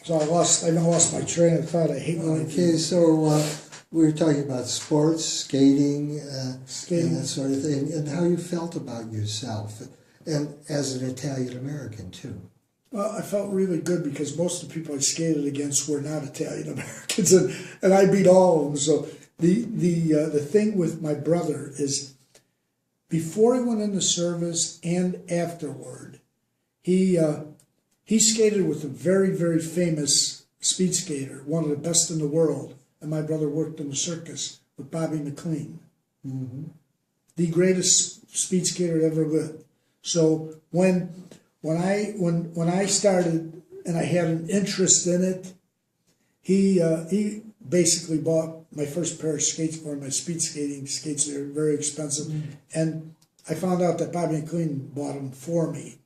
So I lost my train of thought. I hate when I Okay, so we were talking about sports, skating, Skating. and that sort of thing, and how you felt about yourself, and as an Italian American too. Well, I felt really good because most of the people I skated against were not Italian Americans, and I beat all of them. So the thing with my brother is, before he went into service and afterward, he skated with a very, very famous speed skater, one of the best in the world. And my brother worked in the circus with Bobby McLean, the greatest speed skater that ever lived. So when I started and I had an interest in it, he basically bought my first pair of skates for my speed skating skates. They're very expensive, and I found out that Bobby McLean bought them for me,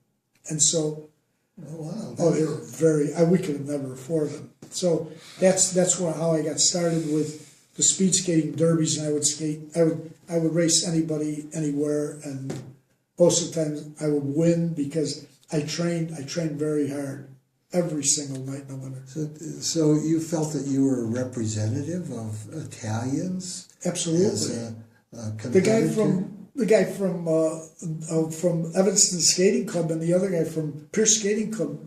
and so. Oh wow! Oh, they were very. We could have never afforded them. So that's how I got started with the speed skating derbies, and I would skate. I would race anybody, anywhere, and most of the times I would win because I trained very hard every single night in the winter. So you felt that you were a representative of Italians? Absolutely. As a The guy from Evanston Skating Club and the other guy from Pierce Skating Club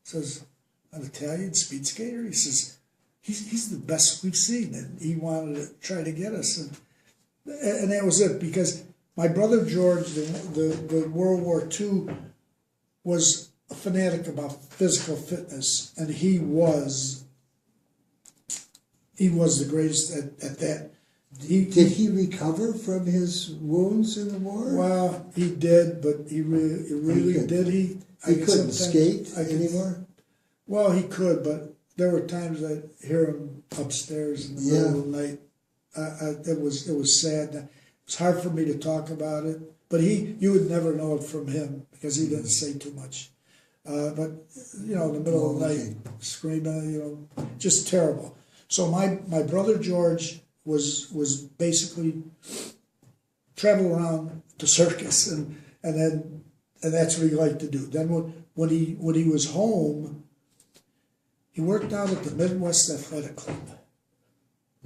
says, an Italian speed skater? He says, he's the best we've seen, and he wanted to try to get us. And that was it, because my brother George, the World War II, was a fanatic about physical fitness, and he was the greatest at that. Did he recover from his wounds in the war? Well, he did, but he really did. He couldn't skate anymore? Well, he could, but there were times I'd hear him upstairs in the middle of the night. It was sad. It was hard for me to talk about it, but you would never know it from him because he didn't say too much. But in the middle of the night, screaming, just terrible. So my brother George was basically travel around the circus, and that's what he liked to do. Then when he was home, he worked out at the Midwest Athletic Club.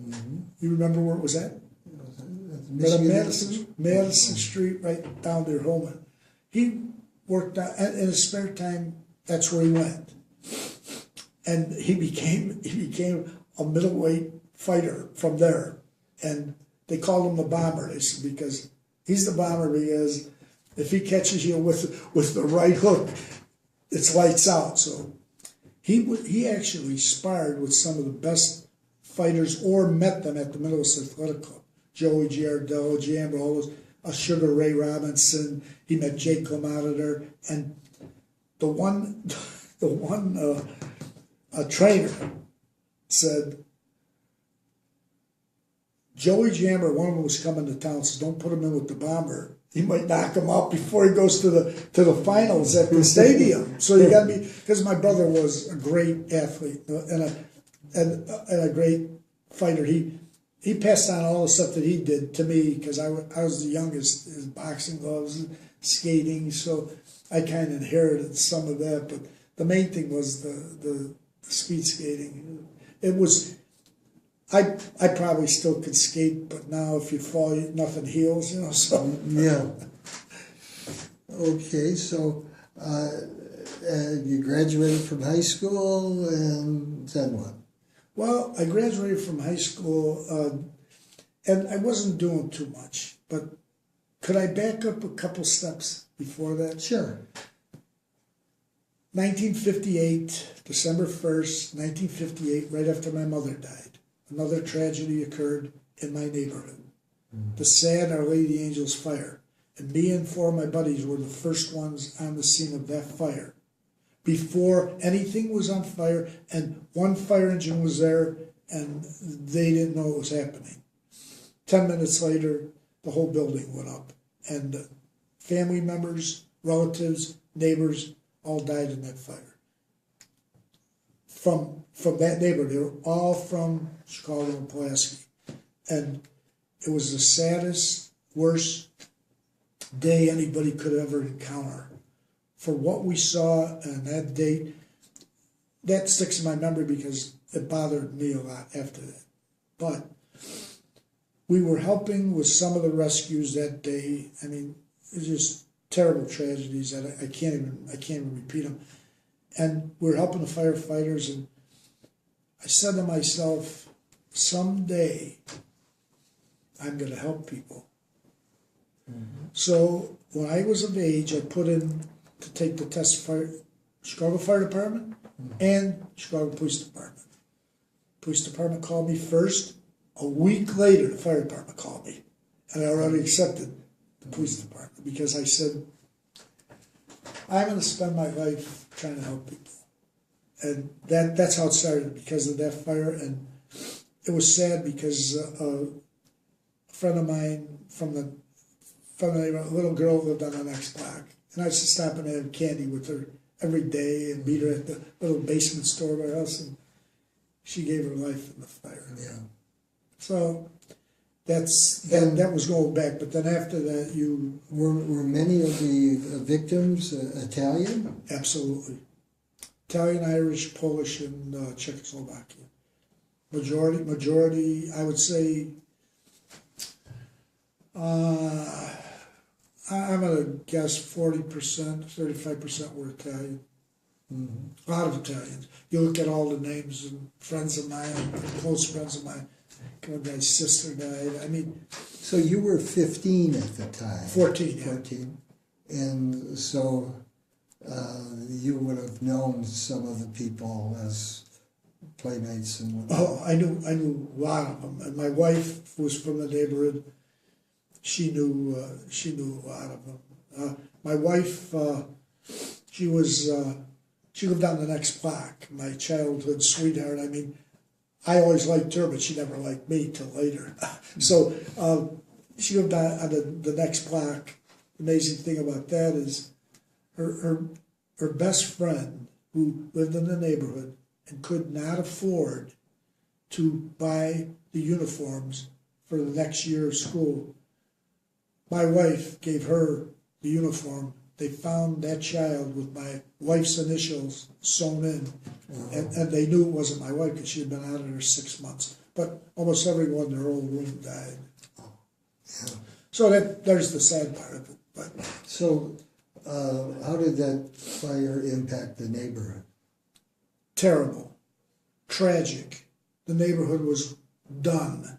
Mm-hmm. You remember where it was at? Madison Street, right down there, home. He worked out in his spare time. That's where he went, and he became a middleweight fighter from there, and they called him the Bomber. They said because he's the Bomber because if he catches you with the right hook, it's lights out. So he actually sparred with some of the best fighters or met them at the Midwest Athletic Club. Joey Giardello, Jambo, all those, Sugar Ray Robinson. He met Jake LaMotta there, and the one trainer said, Joey Jammer, one of them was coming to town, says, don't put him in with the Bomber. He might knock him out before he goes to the finals at the stadium. So you got to be, because my brother was a great athlete and a great fighter. He passed on all the stuff that he did to me because I was the youngest, his boxing gloves, skating, so I kind of inherited some of that. But the main thing was the speed skating. It was. I probably still could skate, but now if you fall, nothing heals, so. Yeah. Okay, so you graduated from high school, and then what? Well, I graduated from high school, and I wasn't doing too much, but could I back up a couple steps before that? Sure. 1958, December 1st, 1958, right after my mother died. Another tragedy occurred in my neighborhood. Mm-hmm. The sad Our Lady Angels fire. And me and four of my buddies were the first ones on the scene of that fire. Before anything was on fire, and one fire engine was there, and they didn't know what was happening. 10 minutes later, the whole building went up. And family members, relatives, neighbors, all died in that fire. From that neighborhood, they were all from Chicago and Pulaski. And it was the saddest, worst day anybody could ever encounter. For what we saw on that date, that sticks in my memory because it bothered me a lot after that. But we were helping with some of the rescues that day. I mean, it was just terrible tragedies that I can't even repeat them. And we were helping the firefighters, and I said to myself, someday I'm going to help people. Mm-hmm. So when I was of age, I put in to take the test for Chicago Fire Department and Chicago Police Department. Police Department called me first. A week later, the fire department called me, and I already accepted the police department because I said, I'm going to spend my life trying to help people. And that's how it started, because of that fire. And it was sad because a friend of mine from the neighborhood, a little girl lived on the next block, and I used to stop and have candy with her every day and meet her at the little basement store by us, and she gave her life in the fire. Yeah. So that was going back, but then after that were many of the victims Italian? Absolutely. Italian, Irish, Polish, and Czechoslovakia. Majority, I would say, I'm going to guess 40%, 35% were Italian. Mm-hmm. A lot of Italians. You look at all the names, and friends of mine, close friends of mine, my guy's sister died. I mean, so you were 15 at the time. 14. Yeah. 14, and so you would have known some of the people as playmates and. Oh, I knew a lot of them. And my wife was from the neighborhood. She knew a lot of them. My wife, she lived on the next block. My childhood sweetheart. I mean, I always liked her, but she never liked me till later. So she lived on the next block. The amazing thing about that is her best friend, who lived in the neighborhood and could not afford to buy the uniforms for the next year of school, my wife gave her the uniform. They found that child with my wife's initials sewn in, and they knew it wasn't my wife because she had been out of there 6 months. But almost everyone in their old room died. Yeah. So there's the sad part of it. But so, how did that fire impact the neighborhood? Terrible, tragic. The neighborhood was done.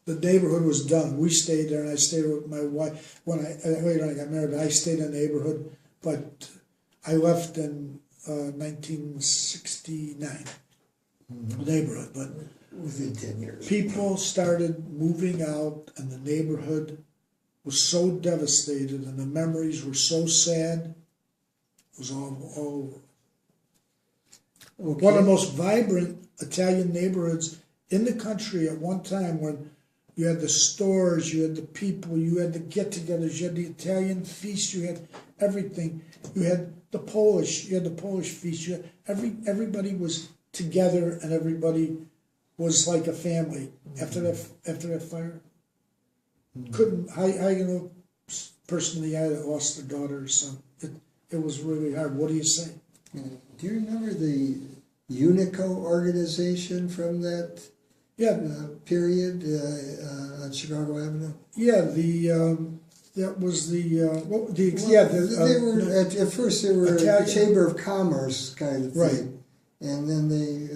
The neighborhood was done. We stayed there, and I stayed with my wife. Later on I got married, but I stayed in the neighborhood. But I left in 1969. The neighborhood, but within 10 years, people started moving out, and the neighborhood was so devastated, and the memories were so sad. It was all over. Okay. One of the most vibrant Italian neighborhoods in the country at one time, when you had the stores, you had the people, you had the get-togethers, you had the Italian feast, you had everything. You had the Polish feast. You had everybody was together, and everybody was like a family. After that fire, couldn't I know person in the eye that lost their daughter or son. It was really hard. What do you say? Do you remember the Unico organization from that? Yeah, period on Chicago Avenue. Yeah, that was they were at first they were a Chamber of Commerce kind of thing, right, and then they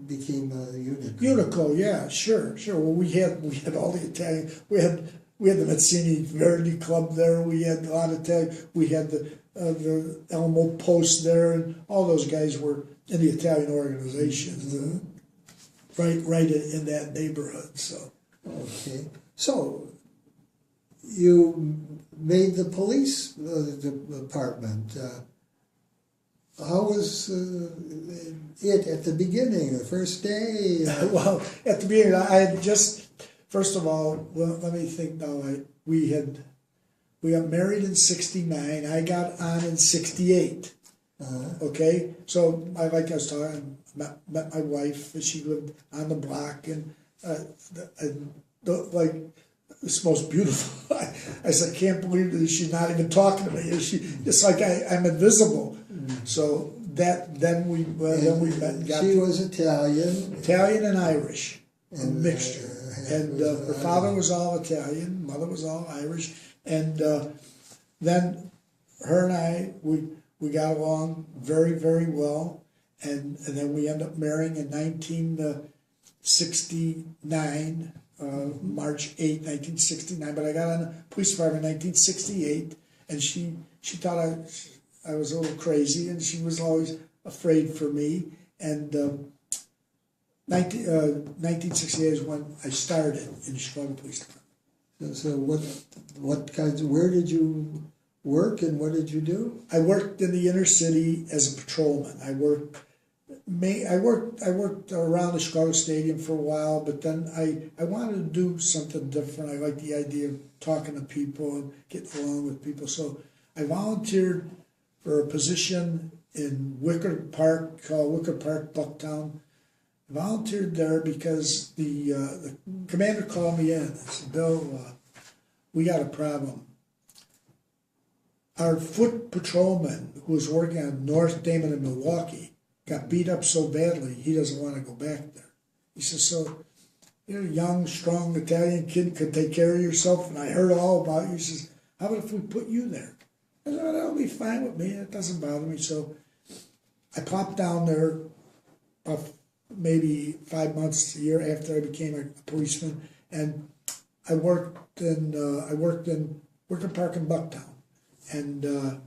became Unico. Unico, yeah, sure. Well, we had all the Italian. We had the Mazzini Verdi Club there. We had a lot of Italian. We had the Elmo Post there, and all those guys were in the Italian organization. Mm-hmm. Right in that neighborhood. So okay, so you made the police department. How was it at the beginning, the first day? Well, at the beginning, I had just first of all. Well, let me think now. We got married in '69. I got on in '68. Okay, so like I was talking, met my wife. She lived on the block, and like it's most beautiful. I said, I can't believe that she's not even talking to me. It's like I'm invisible. Mm-hmm. So then we met. She was Italian. Italian and Irish, a And, mixture. And her father was all Italian, mother was all Irish, and then her and I we got along very, very well, and then we ended up marrying in 1969, March 8, 1969. But I got on the police department in 1968, and she thought I was a little crazy, and she was always afraid for me. And 1968 is when I started in the Chicago Police Department. So what kinds? Where did you work and what did you do? I worked in the inner city as a patrolman. I worked around the Chicago Stadium for a while, but then I wanted to do something different. I liked the idea of talking to people and getting along with people. So I volunteered for a position in Wicker Park, called Wicker Park, Bucktown. I volunteered there because the commander called me in and said, "Bill, we got a problem. Our foot patrolman who was working on North Damon and Milwaukee got beat up so badly he doesn't want to go back there." He says, "So you're a young, strong Italian kid, could take care of yourself, and I heard all about you." He says, "How about if we put you there?" I said, "Oh, that'll be fine with me. It doesn't bother me." So I popped down there maybe 5 months, a year after I became a policeman, and I worked in Wicker Park in Bucktown. And it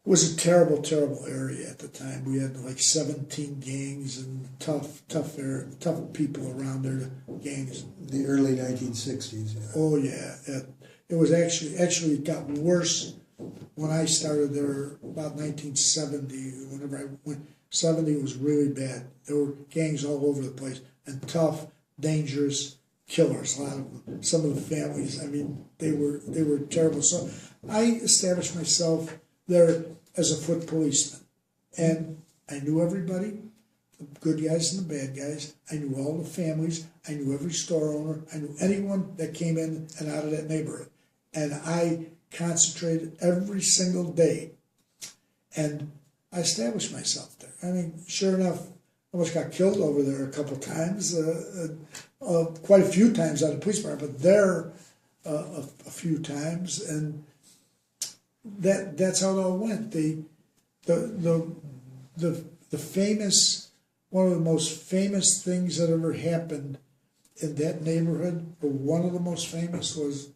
was a terrible, terrible area at the time. We had like 17 gangs and tough people around there, gangs. The early 1960s. Yeah. Oh yeah, it was actually it got worse when I started there about 1970. Whenever I went, 70 was really bad. There were gangs all over the place and tough, dangerous killers, a lot of them. Some of the families, I mean, they were terrible. So I established myself there as a foot policeman, and I knew everybody, the good guys and the bad guys. I knew all the families. I knew every store owner. I knew anyone that came in and out of that neighborhood, and I concentrated every single day, and I established myself there. I mean, sure enough, I almost got killed over there a couple times. Quite a few times out of the police department, but there a few times, and that's how it all went. The famous, one of the most famous things that ever happened in that neighborhood, or one of the most famous, was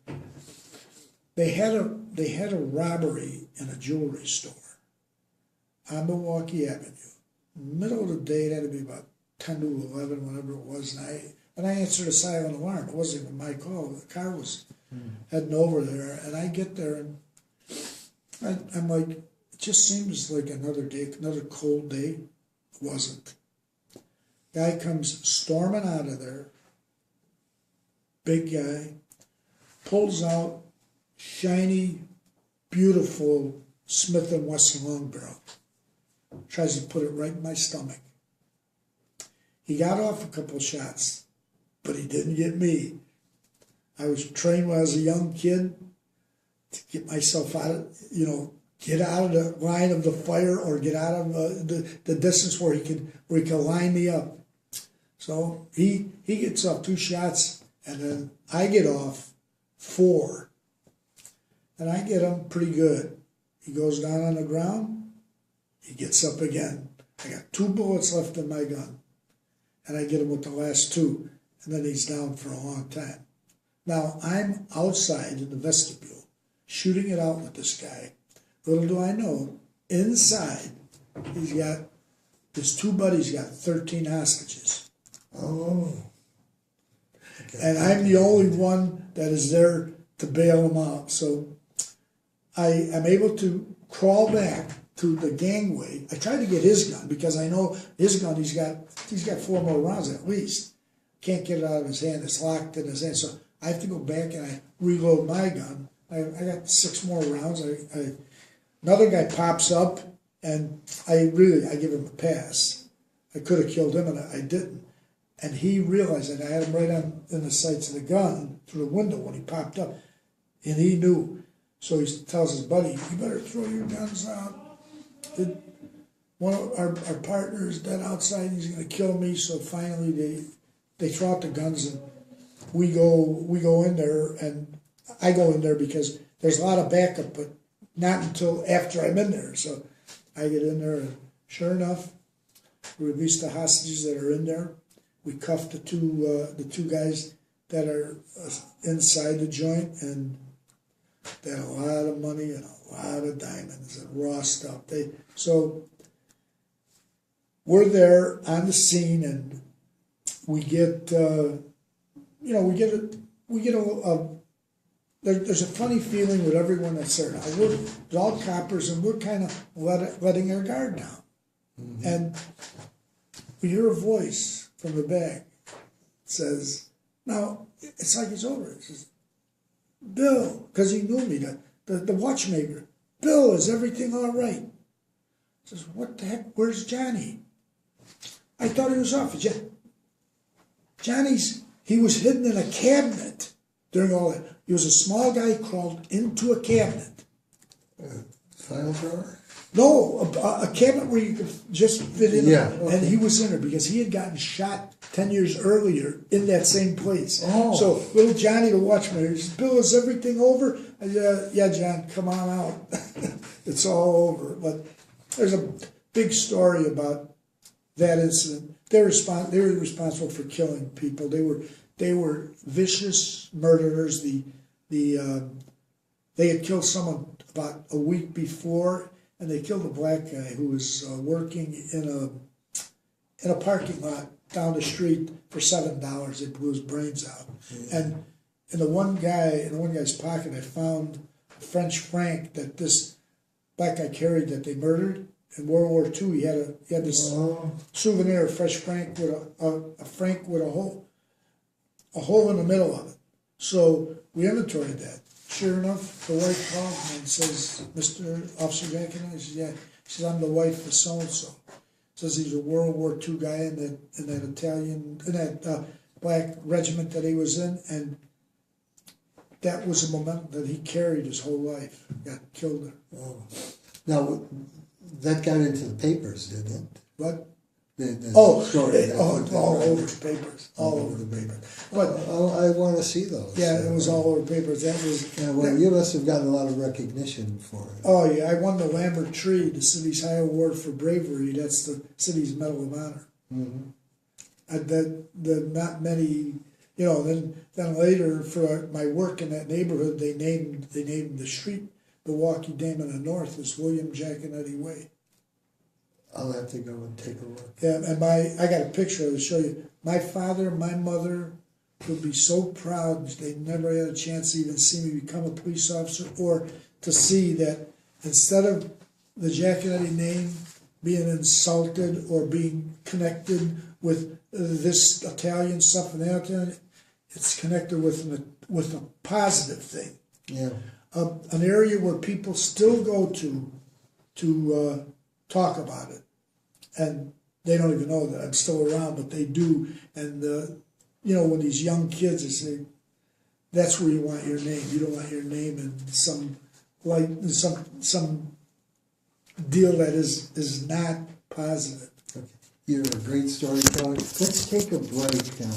they had a robbery in a jewelry store on Milwaukee Avenue. Middle of the day, it had to be about 10 to 11, whatever it was, and I answered a silent alarm. It wasn't even my call. The car was heading over there, and I get there, and I'm like, it just seems like another day, another cold day. It wasn't. Guy comes storming out of there, big guy, pulls out shiny, beautiful Smith & Wesson long barrel, tries to put it right in my stomach. He got off a couple shots, but he didn't get me. I was trained when I was a young kid to get myself out of, get out of the line of the fire or get out of the distance where he could line me up. So he gets off 2 shots, and then I get off 4, and I get him pretty good. He goes down on the ground. He gets up again. I got 2 bullets left in my gun, and I get him with the last 2, and then he's down for a long time. Now I'm outside in the vestibule, shooting it out with this guy. Little do I know, inside, his 2 buddies got 13 hostages. Oh. And I'm the only one that is there to bail them out. So I am able to crawl back to the gangway. I tried to get his gun because I know his gun, he's got 4 more rounds at least. Can't get it out of his hand, it's locked in his hand. So I have to go back and I reload my gun. I got 6 more rounds. Another guy pops up, and I give him a pass. I could have killed him, and I didn't. And he realized that I had him right in the sights of the gun through the window when he popped up, and he knew. So he tells his buddy, "You better throw your guns out." one of our partners dead outside, he's gonna kill me, so finally they throw out the guns and we go in there, and I go in there because there's a lot of backup, but not until after I'm in there. So I get in there, and sure enough, we release the hostages that are in there. We cuff the two guys that are inside the joint, and they had a lot of money and a lot of diamonds and raw stuff. So we're there on the scene, and we get there's a funny feeling with everyone that's there. Now we're all coppers, and we're kind of letting our guard down, and we hear a voice from the back. It says, "Now it's like it's over." It says, "Bill," because he knew me, the watchmaker. "Bill, is everything all right?" I says, "What the heck? Where's Johnny?" I thought he was off. He was hidden in a cabinet during all that. He was a small guy who crawled into a cabinet. File drawer? No, a cabinet where you could just fit in. Yeah. And he was in there because he had gotten shot 10 years earlier in that same place. Oh. So little Johnny, the watchman, he says, "Bill, is everything over?" I said, "Yeah, John, come on out." It's all over. But there's a big story about that incident. They were responsible for killing people. They were vicious murderers. They had killed someone about a week before, and they killed a black guy who was working in a parking lot down the street for $7. They blew his brains out. And in the one guy's pocket, I found a French franc that this black guy carried that they murdered. In World War II, he had this souvenir, a fresh franc with a franc with a hole in the middle of it. So we inventoried that. Sure enough, the wife called me and says, "Mr. Officer Jackson?" I said, "Yeah." She says, "I'm the wife of so and so." Says he's a World War II guy in that black regiment that he was in, and that was a momentum that he carried his whole life. Got killed there. Oh. Now, that got into the papers, didn't it? What? The all story over the papers. All over the papers. But I want to see those. yeah, it was all over the papers. That was. Yeah, well, you must have gotten a lot of recognition for it. Oh yeah, I won the Lambert Tree, the city's high award for bravery. That's the city's Medal of Honor. Mm-hmm. Not many, Then later for my work in that neighborhood, they named the street Milwaukee Dam in the North as William Giaconetti Way. I'll have to go and take a look. Yeah, and I got a picture to show you. My father, my mother would be so proud. They never had a chance to even see me become a police officer, or to see that instead of the Giaconetti name being insulted or being connected with this Italian stuff and that Italian, it's connected with a positive thing. Yeah. An area where people still go to talk about it, and they don't even know that I'm still around, but they do. And when these young kids, they say, "That's where you want your name. You don't want your name in some deal that is not positive." Okay. You're a great storyteller. Let's take a break now.